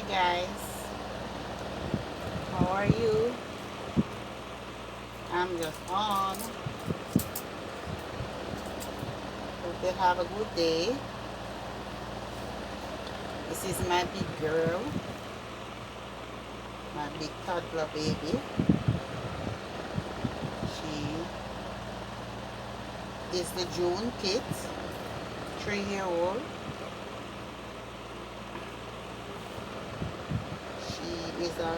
Hi guys, how are you? I'm just on. Hope you have a good day. This is my big girl, my big toddler baby. She is the June kit, 3-year-old. She is a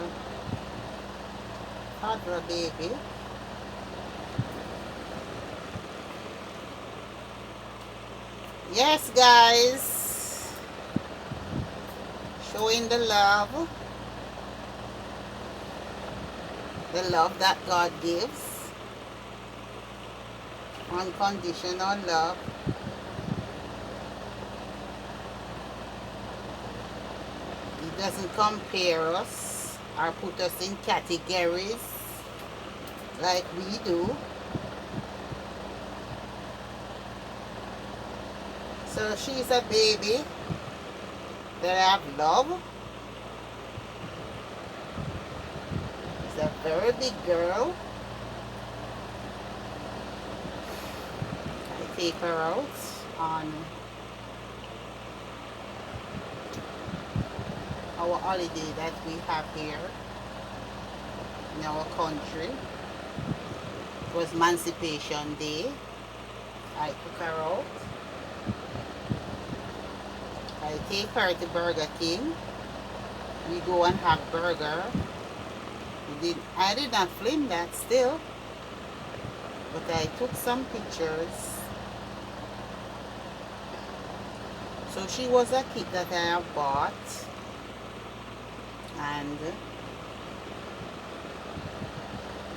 toddler baby. Yes guys, showing the love that God gives, unconditional love. He doesn't compare us or put us in categories like we do. So she's a baby that I have love. She's a very big girl. I take her out on our holiday that we have here in our country. It was Emancipation Day. I took her out. I take her to Burger King. We go and have burger. I did not film that still, but I took some pictures. So she was a kit that I have bought, and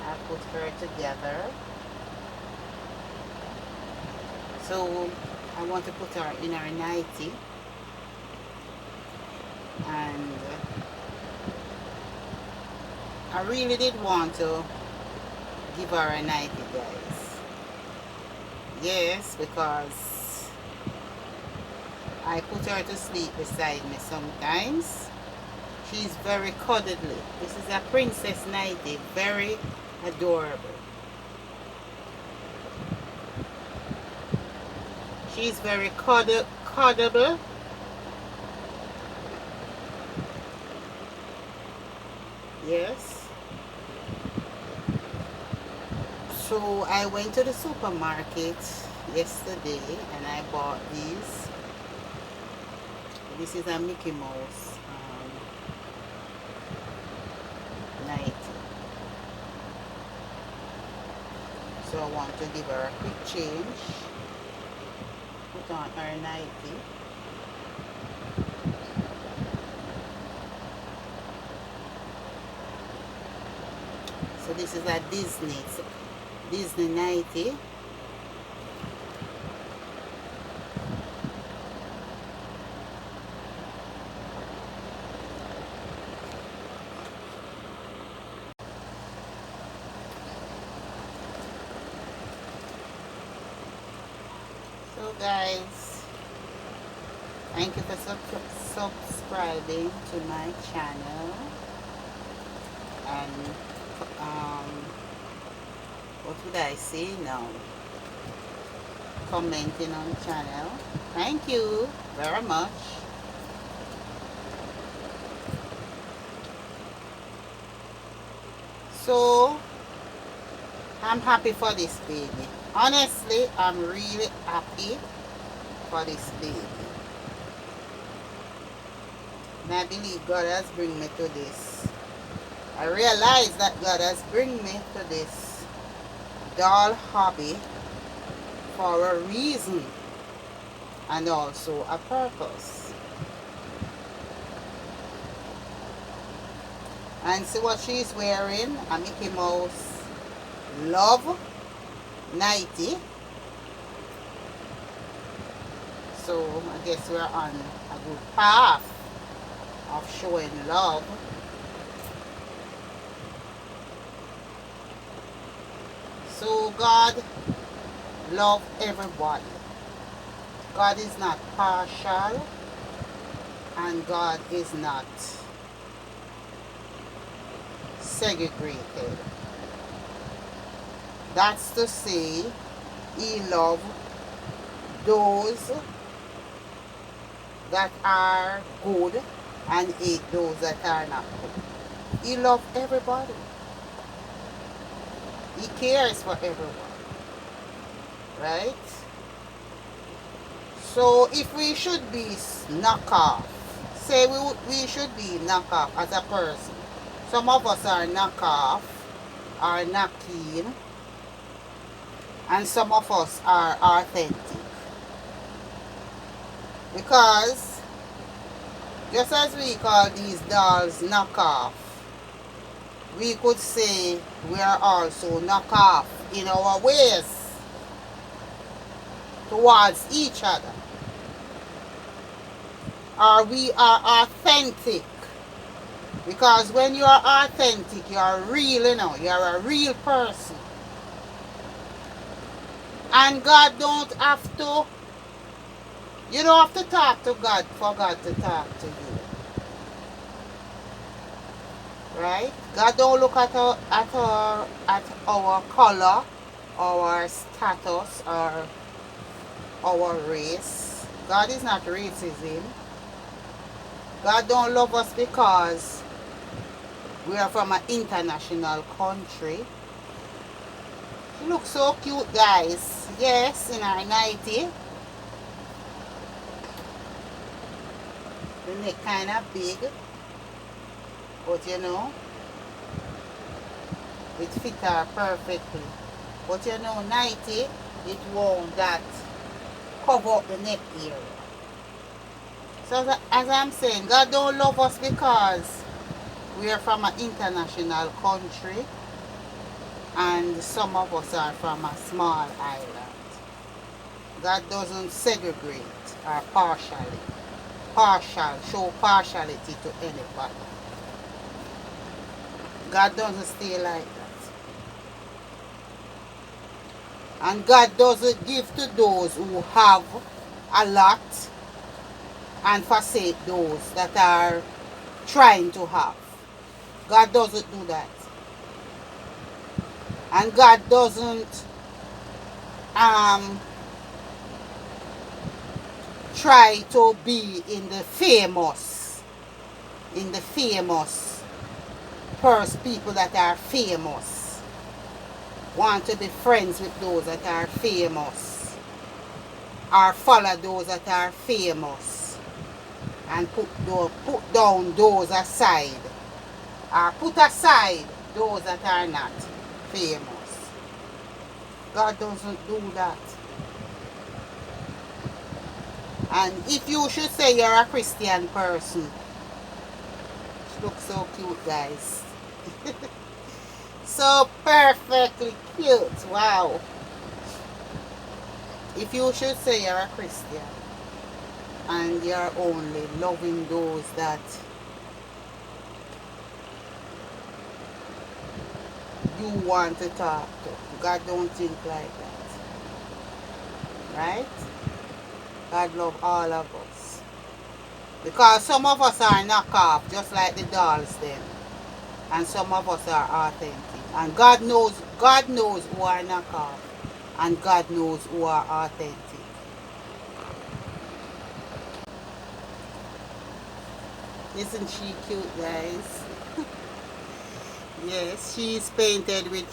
I put her together. So I want to put her in her nightie, and I really did want to give her a nightie, guys. Yes, because I put her to sleep beside me sometimes. She's very cuddly. This is a princess nightie, very adorable. She's very cuddable. Yes. So I went to the supermarket yesterday and I bought these. This is a Mickey Mouse nightie. So I want to give her a quick change. Put on her nightie. So this is a Disney nightie. So guys, thank you for subscribing to my channel, and what would I say now? Commenting on the channel. Thank you very much. So I'm happy for this baby. Honestly, I'm really happy for this baby. And I believe God has bring me to this. I realize that God has bring me to this doll hobby for a reason and also a purpose. And see what she's wearing, a Mickey Mouse love nightie. So I guess we're on a good path of showing love. So God loves everybody. God is not partial, and God is not segregated. That's to say, he loved those that are good and hate those that are not good. He loves everybody. He cares for everyone. Right? So if we should be knockoff, say we should be knockoff as a person. Some of us are knockoff, are not keen, and some of us are authentic. Because just as we call these dolls knockoff, we could say we are also knockoff in our ways towards each other. Or we are authentic. Because when you are authentic, you are real, you're a real person. And God don't have to, you don't have to talk to God for God to talk to you. Right? God don't look at our color, our status, or our race. God is not racism. God don't love us because we are from an international country. She looks so cute, guys. Yes, in her 90. The neck kind of big. But it fit her perfectly. But 90, it won't that cover up the neck area. So as I'm saying, God don't love us because we are from an international country and some of us are from a small island. God doesn't segregate or show partiality to anybody. God doesn't stay like that. And God doesn't give to those who have a lot and forsake those that are trying to have. God doesn't do that. And God doesn't try to be in the famous first people that are famous. Want to be friends with those that are famous. Or follow those that are famous. And put down those aside. Or put aside those that are not famous. God doesn't do that. And if you should say you're a Christian person, she looks so cute, guys. So perfectly cute. Wow. If you should say you're a Christian and you're only loving those that you want to talk to, God don't think like that. Right? God love all of us. Because some of us are knockoff, just like the dolls then. And some of us are authentic. And God knows who are knockoff. And God knows who are authentic. Isn't she cute, guys? Yes, she's painted with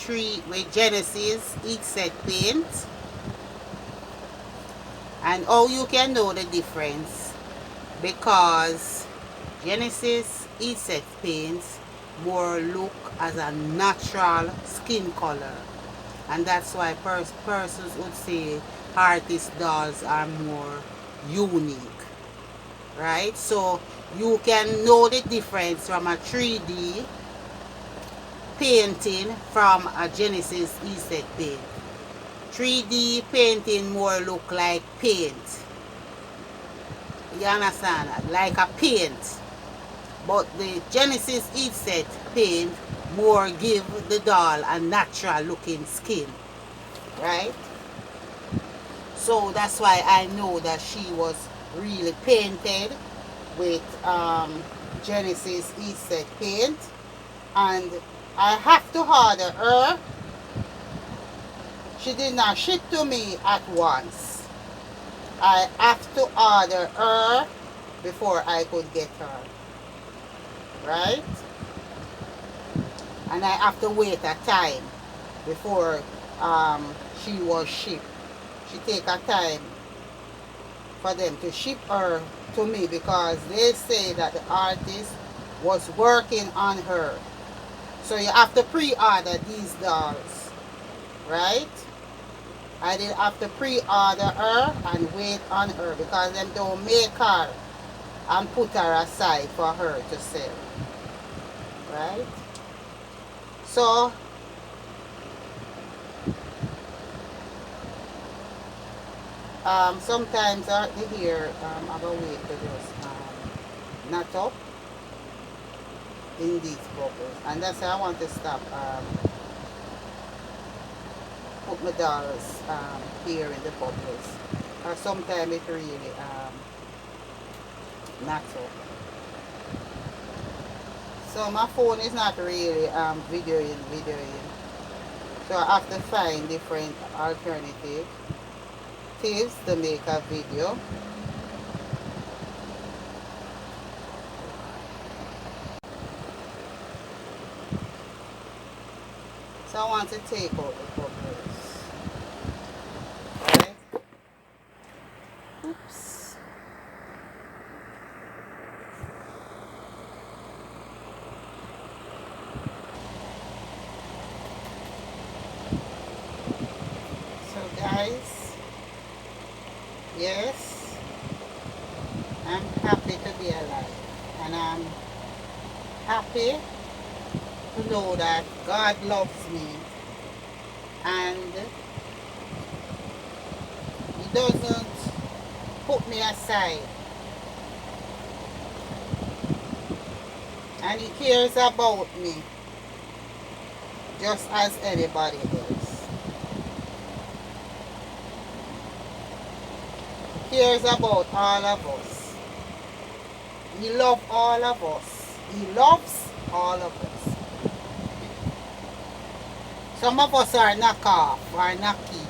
Genesis each set paint. And how you can know the difference, because Genesis each set paints more look as a natural skin color, and that's why persons would say artist dolls are more unique, right? So you can know the difference from a 3D painting from a Genesis each set paint. 3D painting more look like paint. You understand? Like a paint. But the Genesis each set paint more give the doll a natural looking skin. Right? So that's why I know that she was really painted with Genesis each set paint. And I have to order her. She did not ship to me at once. I have to order her before I could get her. Right? And I have to wait a time before she was shipped. She take a time for them to ship her to me because they say that the artist was working on her. So you have to pre-order these dolls, right? I did have to pre-order her and wait on her because them don't make her and put her aside for her to sell, right? So sometimes the hair have a way to just knot up in these bubbles, and that's why I want to stop put my dolls here in the bubbles. Sometimes it really knot up. So my phone is not really videoing, so I have to find different alternatives to make a video. So I want to take out the bubbles. Alright? Oops. So guys, yes, I'm happy to be alive, and I'm happy to know that God loves me and He doesn't put me aside, and He cares about me just as anybody else. He cares about all of us. He loves all of us. He loves all of us. Some of us are knockoff or knocky,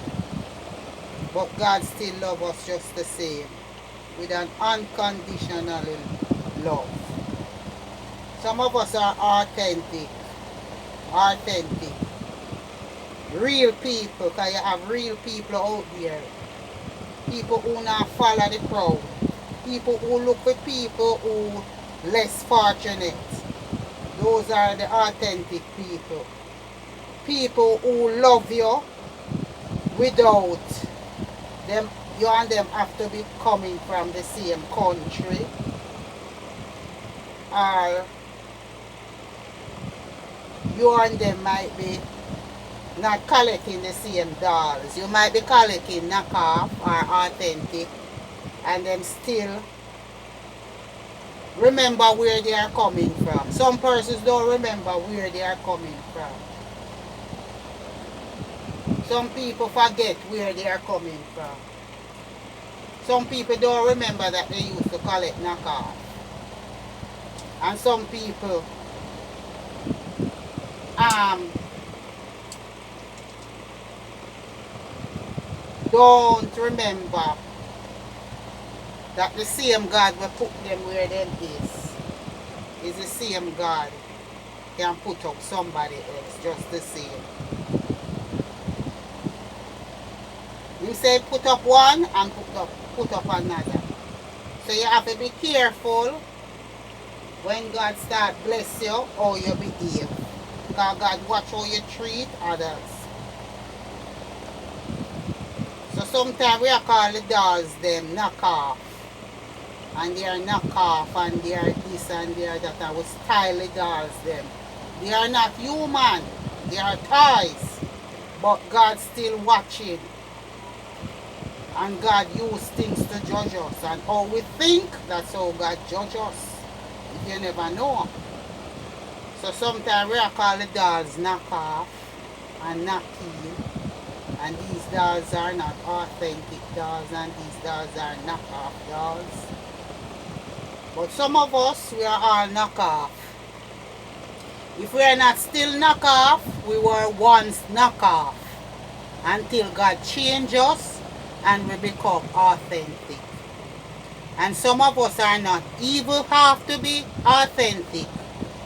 but God still loves us just the same, with an unconditional love. Some of us are authentic, real people, because you have real people out there. People who not follow the crowd. People who look for people who less fortunate. Those are the authentic people. People who love you without them. You and them have to be coming from the same country, or you and them might be not collecting the same dolls. You might be collecting knockoff or authentic, and them still remember where they are coming from. Some persons don't remember where they are coming from. Some people forget where they are coming from. Some people don't remember that they used to collect knockoff. And some people don't remember that the same God will put them where them is the same God can put up somebody else just the same. You say put up one and put up another. So you have to be careful when God start bless you how you behave. Because God watch how you treat others. So sometimes we are call the dolls them knockoff. And they are knockoff and they are this and they are that, and we style the dolls them. They are not human. They are toys. But God's still watching. And God used things to judge us. And how we think, that's how God judge us. If you never know. So sometimes we are called the dolls knockoff and knocky. And these dolls are not authentic dolls, and these dolls are knockoff dolls. But some of us, we are all knockoff. If we are not still knockoff, we were once knockoff until God changed us and we become authentic. And some of us are not even have to be authentic,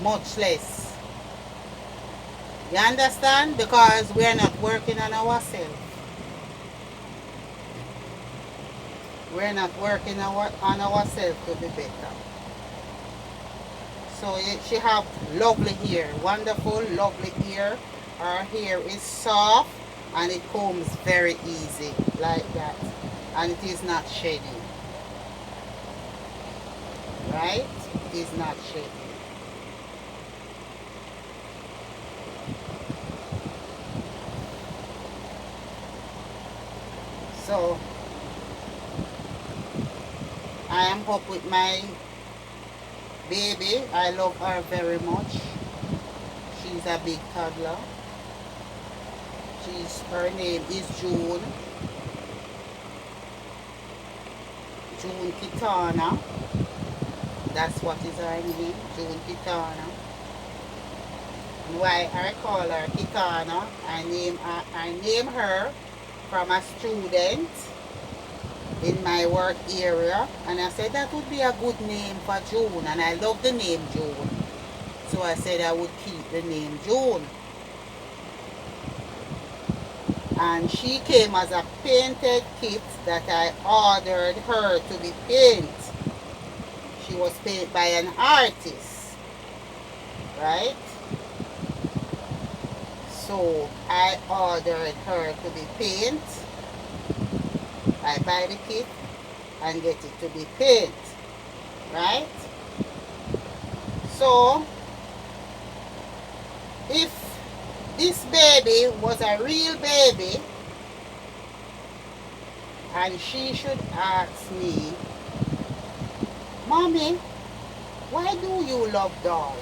much less. You understand? Because we are not working on ourselves. We're not working on ourselves to be better. So she have lovely hair, wonderful, lovely hair. Her hair is soft and it combs very easy like that. And it is not shedding. Right? It is not shedding. So I am up with my baby. I love her very much. She's a big toddler. Her name is June. June Kitana. That's what is her name, June Kitana. And why I call her Kitana, I name her from a student in my work area, and I said that would be a good name for June, and I love the name June. So I said I would keep the name June. And she came as a painted kit that I ordered her to be painted. She was painted by an artist, right? So I ordered her to be painted. I buy the kit and get it to be painted, right? So if this baby was a real baby and she should ask me, Mommy, why do you love dolls?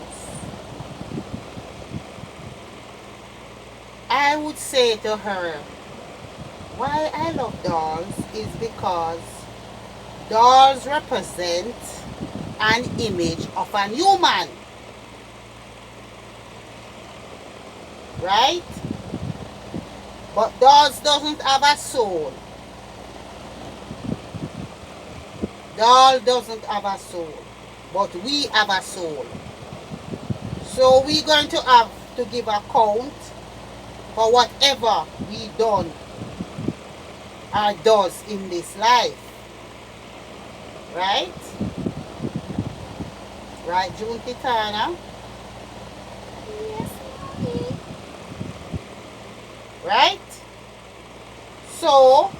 I would say to her, why I love dolls is because dolls represent an image of a human. Right? But dolls doesn't have a soul. Doll doesn't have a soul. But we have a soul. So we're going to have to give account for whatever we done or does in this life. Right? Right, June Kitana? Yes, Mommy. Right? So,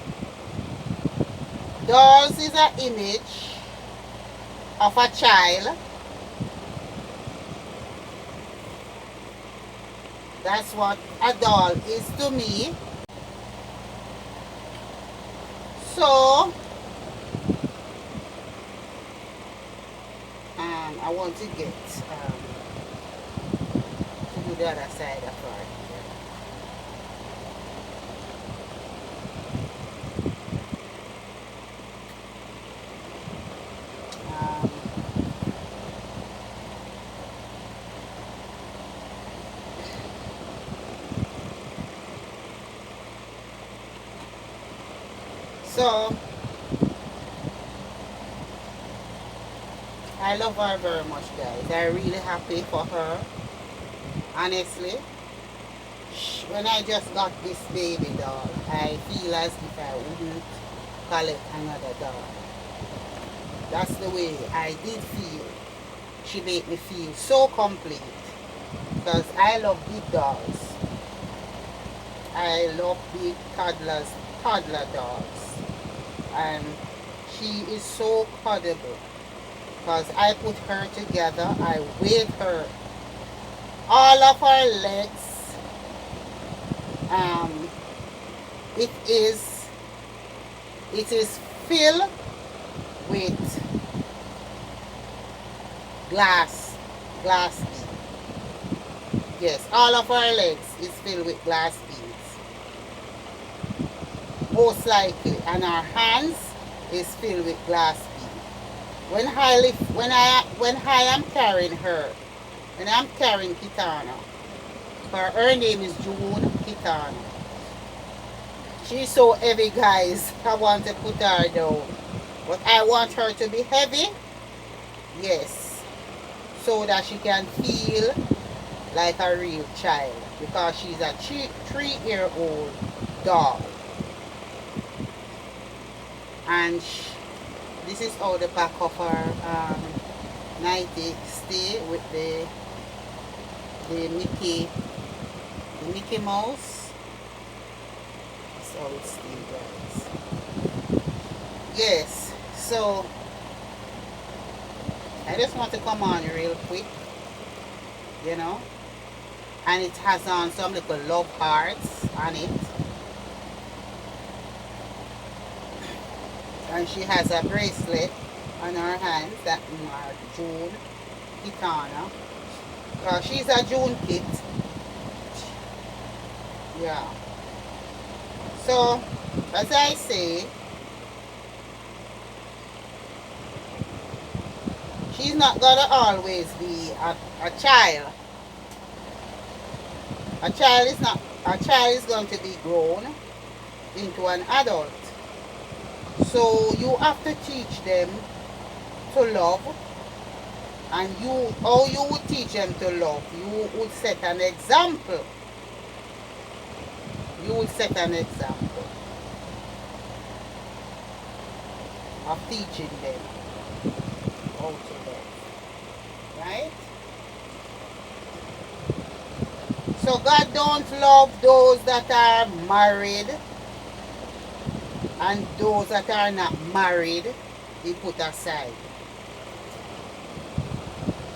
dolls is an image of a child. That's what a doll is to me. So, I want to get to do the other side of her. So, I love her very much, guys. I'm really happy for her. Honestly, when I just got this baby doll, I feel as if I wouldn't collect another doll. That's the way I did feel. She made me feel so complete. Because I love big dolls. I love big toddler dolls. And she is so cuddable. Because I put her together, I weighed her. All of her legs, it is filled with glass beads. Yes, all of her legs is filled with glass beads. Most likely, and her hands is filled with glass beads. When I am carrying her, And I'm carrying Kitana. Her name is June Kitana. She's so heavy, guys. I want to put her down. But I want her to be heavy. Yes. So that she can feel like a real child. Because she's a 3-year-old doll. And this is how the back of her nightie stay with the Mickey Mouse. That's how it stay, guys. Yes, so I just want to come on real quick, you know, and it has on some little love hearts on it, and she has a bracelet on her hands that mark June Kitana. She's a June kit. Yeah. So, as I say, she's not gonna always be a child. A child is going to be grown into an adult. So you have to teach them to love. And how you would teach them to love? You would set an example. You would set an example of teaching them how to love. Right? So God don't love those that are married, and those that are not married, He put aside.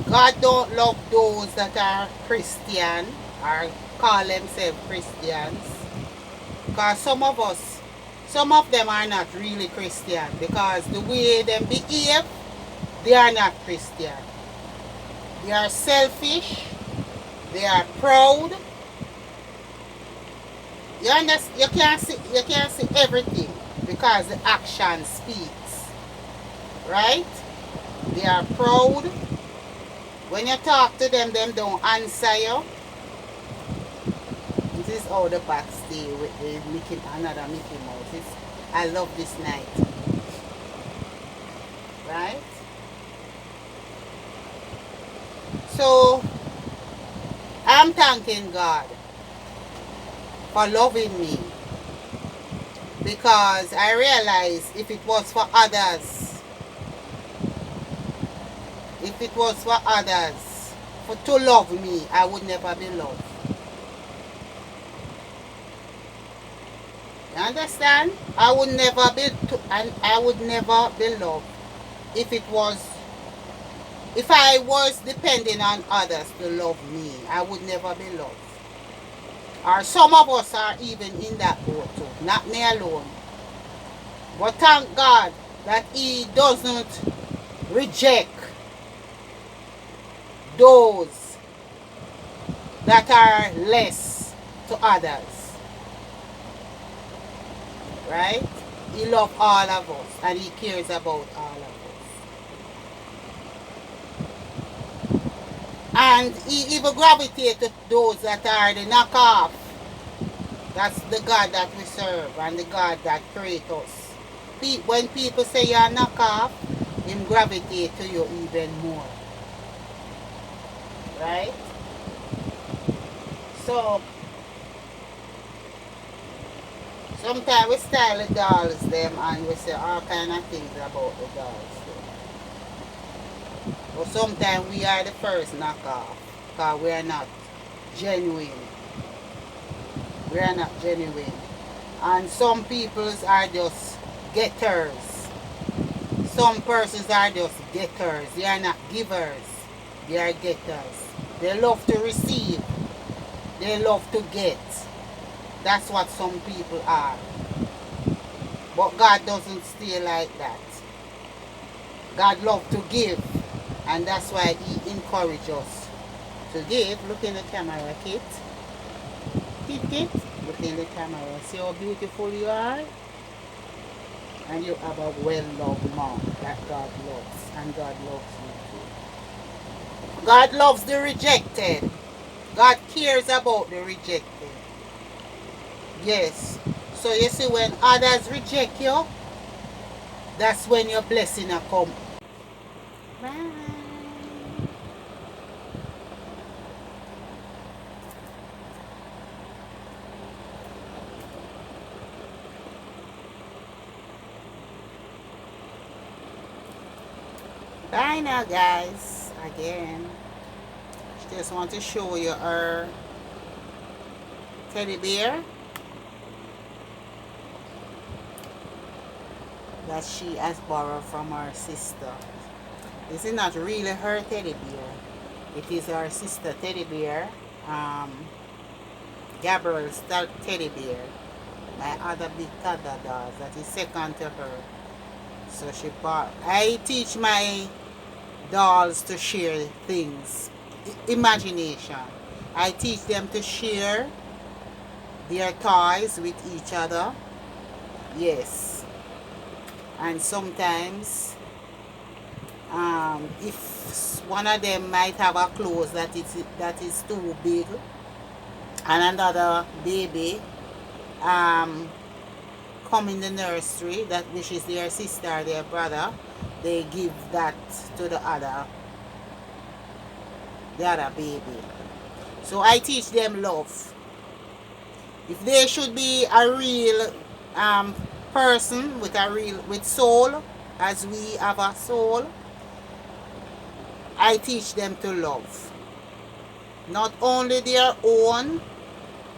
God don't love those that are Christian or call themselves Christians. Because some of them are not really Christian, because the way they behave, they are not Christian. They are selfish. They are proud. You understand? You can't see everything because the action speaks. Right? They are proud. When you talk to them don't answer you. This is how the back stay with the another Mickey Mouse. I love this night. Right? So, I'm thanking God for loving me, because I realize if it was for others, to love me, I would never be loved. You understand? I would never be loved if I was depending on others to love me. I would never be loved. Or some of us are even in that boat too, not me alone. But thank God that He doesn't reject those that are less to others. Right? He loves all of us, and He cares about all of us. And He even gravitates to those that are the knockoff. That's the God that we serve, and the God that creates us. When people say you're a knockoff, Him gravitate to you even more. Right? So, sometimes we style the dolls them and we say all kind of things about the dolls them. But sometimes we are the first knockoff, because we are not genuine. We are not genuine. And some peoples are just getters. Some persons are just getters. They are not givers. They are getters. They love to receive. They love to get. That's what some people are. But God doesn't stay like that. God loves to give. And that's why He encourages us to give. Look in the camera, Kit. Kit. Look in the camera. See how beautiful you are? And you have a well-loved mom that God loves. And God loves you too. God loves the rejected. God cares about the rejected. Yes. So you see, when others reject you, that's when your blessing will come. Bye. Bye now, guys. Again, just want to show you our teddy bear that she has borrowed from her sister. This is not really her teddy bear. It is her sister teddy bear. Gabriel's teddy bear. My other big toddler doll that is second to her. So she bought. I teach my dolls to share things. Imagination. I teach them to share their toys with each other. Yes. And sometimes if one of them might have a clothes that is too big and another baby come in the nursery, that which is their sister or their brother, they give that to the other baby. So I teach them love. If they should be a real person with soul, as we have a soul, I teach them to love. Not only their own,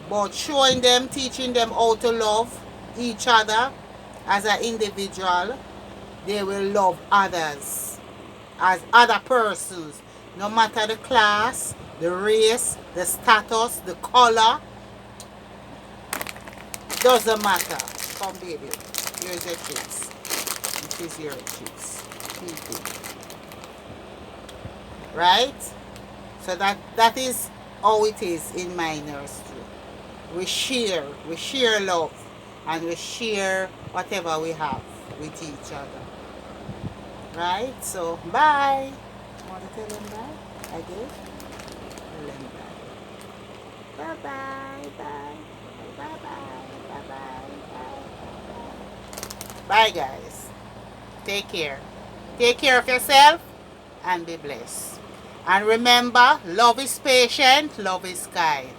but teaching them how to love each other as an individual. They will love others as other persons, no matter the class, the race, the status, the color. Doesn't matter. Come, baby. Here's your chips. This is your chips. Right? So that is how it is in my nursery. We share love, and we share whatever we have with each other. Right? So, bye. Want to tell them bye? Again? Tell them bye. Bye-bye. Bye. Bye-bye. Bye-bye. Bye. Bye, guys. Take care. Take care of yourself and be blessed. And remember, love is patient, love is kind.